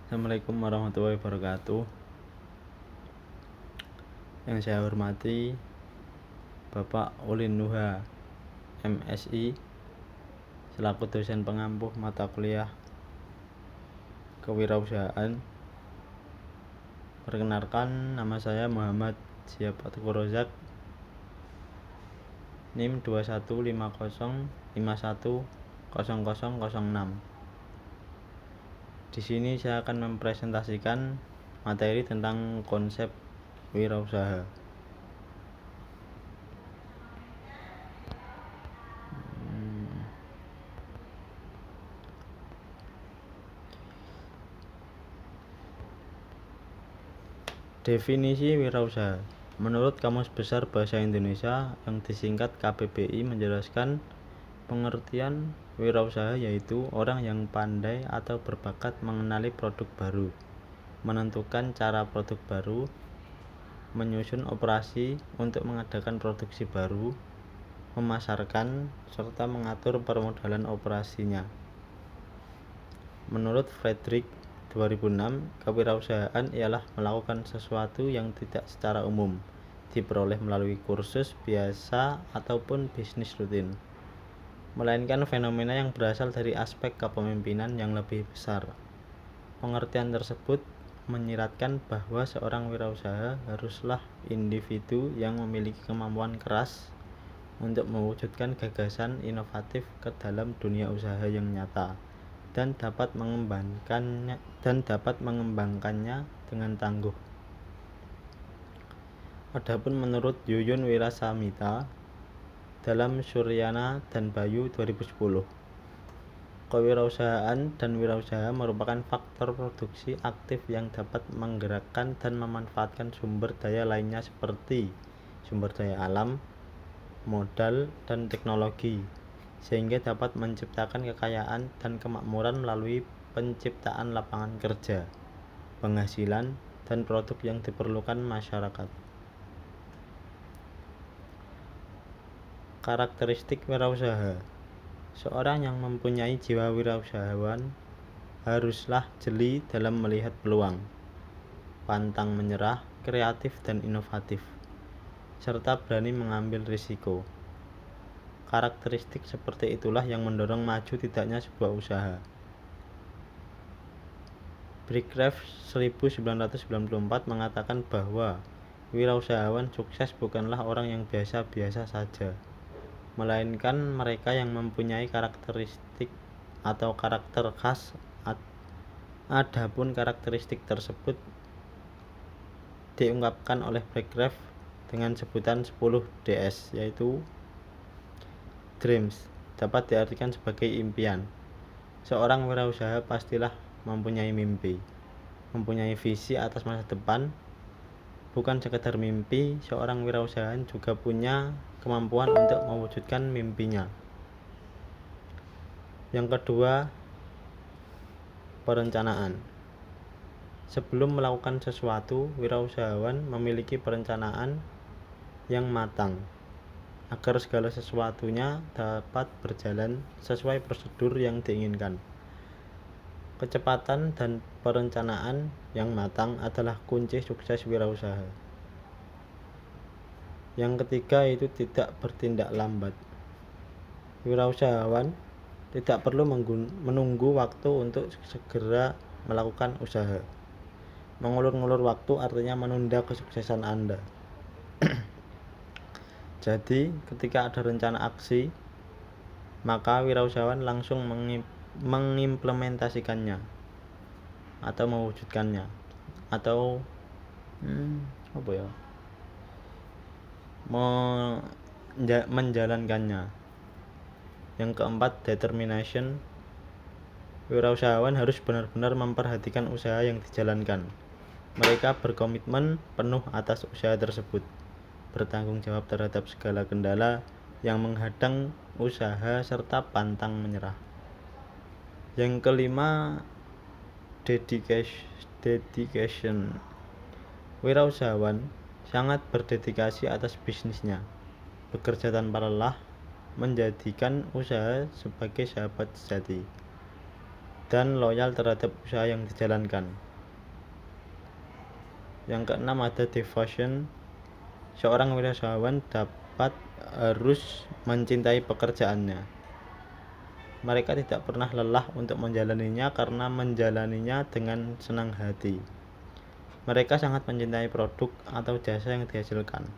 Assalamualaikum warahmatullahi wabarakatuh. Yang saya hormati Bapak Ulin Nuha, MSI, selaku dosen pengampuh mata kuliah Kewirausahaan. Perkenalkan, nama saya Muhammad Syihab Atikur Rozak, NIM 2150510006. Di sini saya akan mempresentasikan materi tentang konsep wirausaha. Definisi wirausaha. Menurut Kamus Besar Bahasa Indonesia yang disingkat KBBI menjelaskan pengertian wirausaha yaitu orang yang pandai atau berbakat mengenali produk baru, menentukan cara produk baru, menyusun operasi untuk mengadakan produksi baru, memasarkan, serta mengatur permodalan operasinya. Menurut Frederick 2006, kewirausahaan ialah melakukan sesuatu yang tidak secara umum diperoleh melalui kursus biasa ataupun bisnis rutin, melainkan fenomena yang berasal dari aspek kepemimpinan yang lebih besar. Pengertian tersebut menyiratkan bahwa seorang wirausaha haruslah individu yang memiliki kemampuan keras untuk mewujudkan gagasan inovatif ke dalam dunia usaha yang nyata dan dapat mengembangkannya dengan tangguh. Adapun menurut Yuyun Wirasamita dalam Suryana dan Bayu 2010, kewirausahaan dan wirausaha merupakan faktor produksi aktif yang dapat menggerakkan dan memanfaatkan sumber daya lainnya seperti sumber daya alam, modal, dan teknologi, sehingga dapat menciptakan kekayaan dan kemakmuran melalui penciptaan lapangan kerja, penghasilan, dan produk yang diperlukan masyarakat. Karakteristik wirausaha. Seorang yang mempunyai jiwa wirausahawan haruslah jeli dalam melihat peluang, pantang menyerah, kreatif dan inovatif, serta berani mengambil risiko. Karakteristik seperti itulah yang mendorong maju tidaknya sebuah usaha. Brickcraft 1994 mengatakan bahwa wirausahawan sukses bukanlah orang yang biasa-biasa saja, melainkan mereka yang mempunyai karakteristik atau karakter khas. Adapun karakteristik tersebut diungkapkan oleh Brickcraft dengan sebutan 10 DS, yaitu Dreams dapat diartikan sebagai impian. Seorang wirausaha pastilah mempunyai mimpi, mempunyai visi atas masa depan. Bukan sekedar mimpi, seorang wirausahaan juga punya kemampuan untuk mewujudkan mimpinya. Yang kedua, perencanaan. Sebelum melakukan sesuatu, wirausahawan memiliki perencanaan yang matang agar segala sesuatunya dapat berjalan sesuai prosedur yang diinginkan. Kecepatan dan perencanaan yang matang adalah kunci sukses wirausaha. Yang ketiga itu tidak bertindak lambat. Wirausahawan tidak perlu menunggu waktu untuk segera melakukan usaha. Mengulur-ngulur waktu artinya menunda kesuksesan Anda. Jadi, ketika ada rencana aksi, maka wirausahawan langsung mengimplementasikannya atau mewujudkannya atau menjalankannya. Yang keempat, determination. Wirausahawan harus benar-benar memperhatikan usaha yang dijalankan. Mereka berkomitmen penuh atas usaha tersebut, bertanggung jawab terhadap segala kendala yang menghadang usaha serta pantang menyerah. Yang kelima, dedication. Wirausahawan sangat berdedikasi atas bisnisnya, bekerja tanpa lelah, menjadikan usaha sebagai sahabat sejati. dan loyal terhadap usaha yang dijalankan. Yang keenam ada devotion. Seorang wirausahawan harus mencintai pekerjaannya. Mereka tidak pernah lelah untuk menjalaninya karena menjalaninya dengan senang hati. Mereka sangat mencintai produk atau jasa yang dihasilkan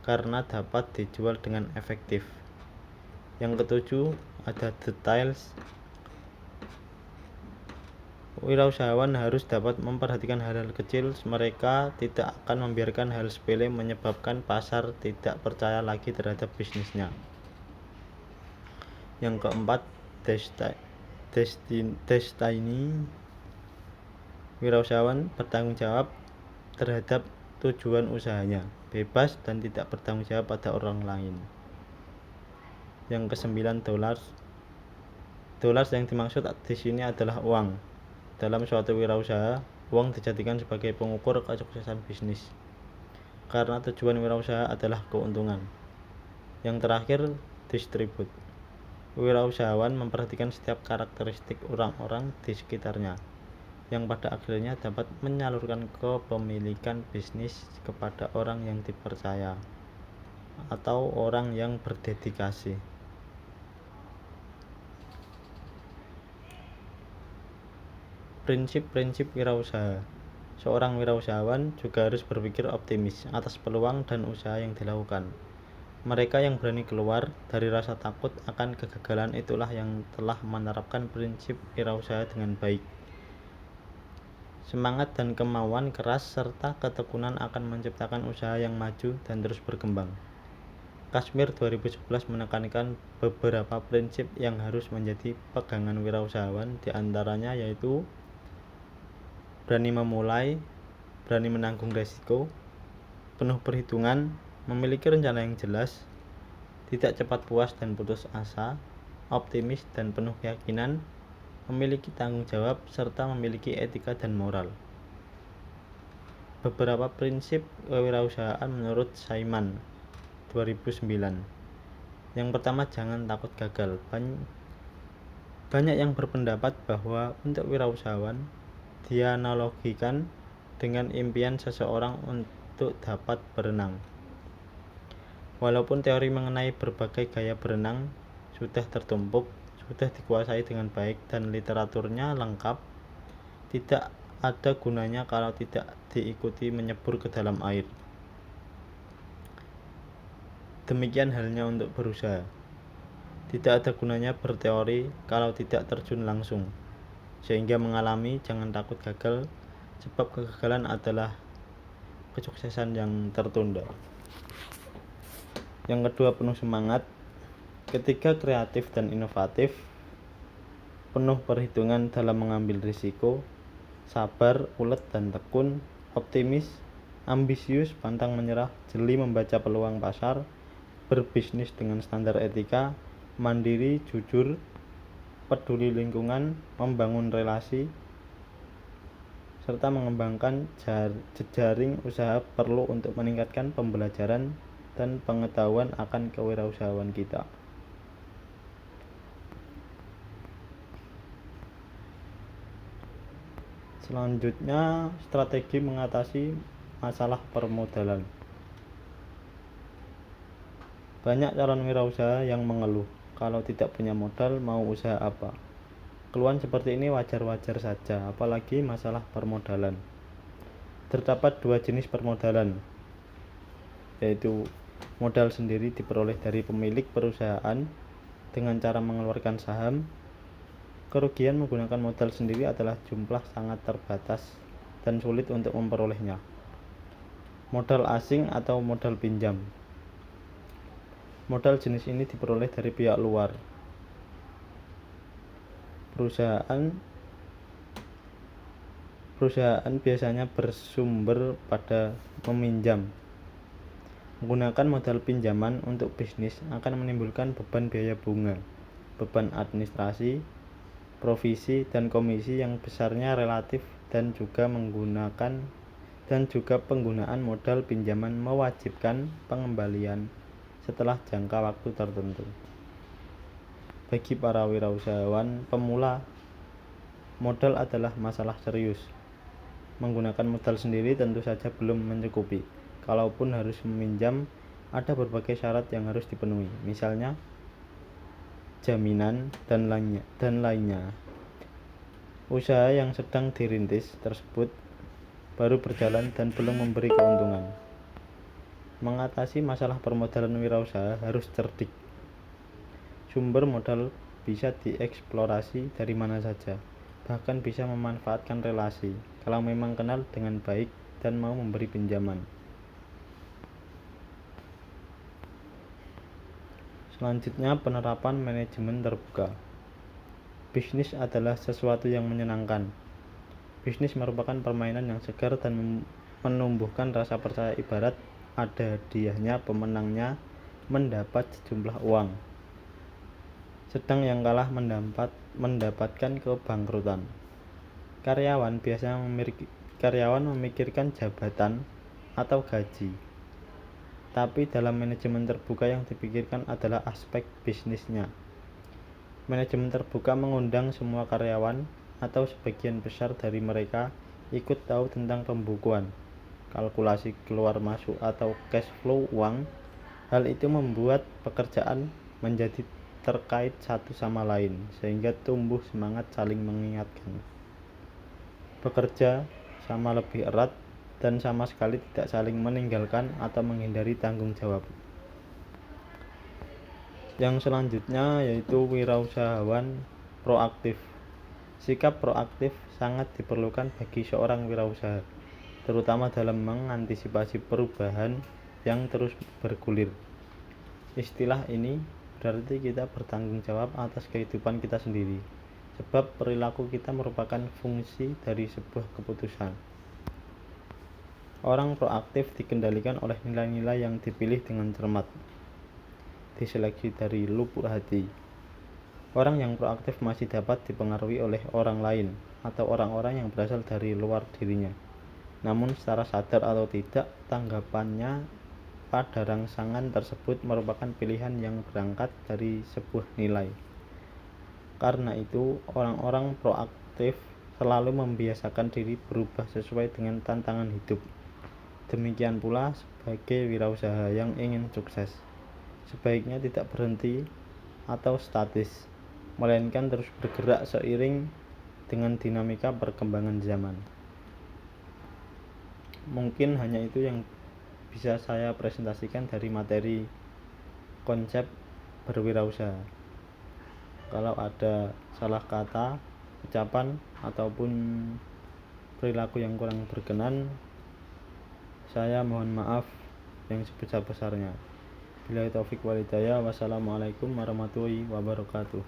karena dapat dijual dengan efektif. Yang ketujuh ada details. Wirausahawan harus dapat memperhatikan hal-hal kecil. Mereka tidak akan membiarkan hal sepele menyebabkan pasar tidak percaya lagi terhadap bisnisnya. Yang keempat, destiny. Wirausahawan bertanggung jawab terhadap tujuan usahanya, bebas dan tidak bertanggung jawab pada orang lain. Yang kesembilan, dollars. Dollars yang dimaksud di sini adalah uang. Dalam suatu wirausaha, uang dijadikan sebagai pengukur kesuksesan bisnis. Karena tujuan wirausaha adalah keuntungan. Yang terakhir, distribute. Wirausahawan memperhatikan setiap karakteristik orang-orang di sekitarnya, yang pada akhirnya dapat menyalurkan kepemilikan bisnis kepada orang yang dipercaya atau orang yang berdedikasi. Prinsip-prinsip wirausaha. Seorang wirausahawan juga harus berpikir optimis atas peluang dan usaha yang dilakukan. Mereka yang berani keluar dari rasa takut akan kegagalan itulah yang telah menerapkan prinsip wirausaha dengan baik. Semangat dan kemauan keras serta ketekunan akan menciptakan usaha yang maju dan terus berkembang. Kashmir 2011 menekankan beberapa prinsip yang harus menjadi pegangan wirausahawan, di antaranya yaitu berani memulai, berani menanggung resiko, penuh perhitungan, memiliki rencana yang jelas, tidak cepat puas dan putus asa, optimis dan penuh keyakinan, memiliki tanggung jawab, serta memiliki etika dan moral. Beberapa prinsip kewirausahaan menurut Simon 2009. Yang pertama, jangan takut gagal. Banyak yang berpendapat bahwa untuk wirausahawan dianalogikan dengan impian seseorang untuk dapat berenang. Walaupun teori mengenai berbagai gaya berenang sudah tertumpuk, sudah dikuasai dengan baik dan literaturnya lengkap, tidak ada gunanya kalau tidak diikuti menyebur ke dalam air. Demikian halnya untuk berusaha. Tidak ada gunanya berteori kalau tidak terjun langsung. Sehingga mengalami jangan takut gagal, sebab kegagalan adalah kesuksesan yang tertunda. Yang kedua, penuh semangat. Ketiga, kreatif dan inovatif, penuh perhitungan dalam mengambil risiko, sabar, ulet dan tekun, optimis, ambisius, pantang menyerah, jeli membaca peluang pasar, berbisnis dengan standar etika, mandiri, jujur, peduli lingkungan, membangun relasi, serta mengembangkan jejaring usaha perlu untuk meningkatkan pembelajaran dan pengetahuan akan kewirausahaan kita. Selanjutnya, strategi mengatasi masalah permodalan. Banyak calon wirausaha yang mengeluh kalau tidak punya modal mau usaha apa. Keluhan seperti ini wajar-wajar saja, apalagi masalah permodalan. Terdapat dua jenis permodalan, yaitu modal sendiri diperoleh dari pemilik perusahaan dengan cara mengeluarkan saham. Kerugian menggunakan modal sendiri adalah jumlah sangat terbatas dan sulit untuk memperolehnya. Modal asing atau modal pinjam. Modal jenis ini diperoleh dari pihak luar. Perusahaan biasanya bersumber pada meminjam. Menggunakan modal pinjaman untuk bisnis akan menimbulkan beban biaya bunga, beban administrasi, provisi dan komisi yang besarnya relatif dan juga penggunaan modal pinjaman mewajibkan pengembalian setelah jangka waktu tertentu. Bagi para wirausahawan pemula, Modal adalah masalah serius. Menggunakan modal sendiri tentu saja belum mencukupi. Kalaupun harus meminjam, ada berbagai syarat yang harus dipenuhi, misalnya jaminan dan lainnya. Usaha yang sedang dirintis tersebut baru berjalan dan belum memberi keuntungan. Mengatasi masalah permodalan wirausaha harus cerdik. Sumber modal bisa dieksplorasi dari mana saja, bahkan bisa memanfaatkan relasi kalau memang kenal dengan baik dan mau memberi pinjaman. Selanjutnya, penerapan manajemen terbuka. Bisnis adalah sesuatu yang menyenangkan. Bisnis merupakan permainan yang segar dan menumbuhkan rasa percaya, ibarat ada hadiahnya pemenangnya mendapat sejumlah uang, sedang yang kalah mendapatkan kebangkrutan. Karyawan biasanya memikirkan jabatan atau gaji, tapi dalam manajemen terbuka yang dipikirkan adalah aspek bisnisnya. Manajemen terbuka mengundang semua karyawan atau sebagian besar dari mereka ikut tahu tentang pembukuan, kalkulasi keluar masuk atau cash flow uang. Hal itu membuat pekerjaan menjadi terkait satu sama lain, sehingga tumbuh semangat saling mengingatkan. Bekerja sama lebih erat dan sama sekali tidak saling meninggalkan atau menghindari tanggung jawab. Yang selanjutnya yaitu wirausahawan proaktif. Sikap proaktif sangat diperlukan bagi seorang wirausaha, terutama dalam mengantisipasi perubahan yang terus bergulir. Istilah ini berarti kita bertanggung jawab atas kehidupan kita sendiri, sebab perilaku kita merupakan fungsi dari sebuah keputusan. Orang proaktif dikendalikan oleh nilai-nilai yang dipilih dengan cermat, diseleksi dari lubuk hati. Orang yang proaktif masih dapat dipengaruhi oleh orang lain atau orang-orang yang berasal dari luar dirinya. Namun secara sadar atau tidak, tanggapannya pada rangsangan tersebut merupakan pilihan yang berangkat dari sebuah nilai. Karena itu, orang-orang proaktif selalu membiasakan diri berubah sesuai dengan tantangan hidup. Demikian pula sebagai wirausaha yang ingin sukses, sebaiknya tidak berhenti atau statis, melainkan terus bergerak seiring dengan dinamika perkembangan zaman. Mungkin hanya itu yang bisa saya presentasikan dari materi konsep berwirausaha. Kalau ada salah kata, ucapan, ataupun perilaku yang kurang berkenan, saya mohon maaf yang sebesar-besarnya. Billahi taufik wal hidayah. Wassalamualaikum warahmatullahi wabarakatuh.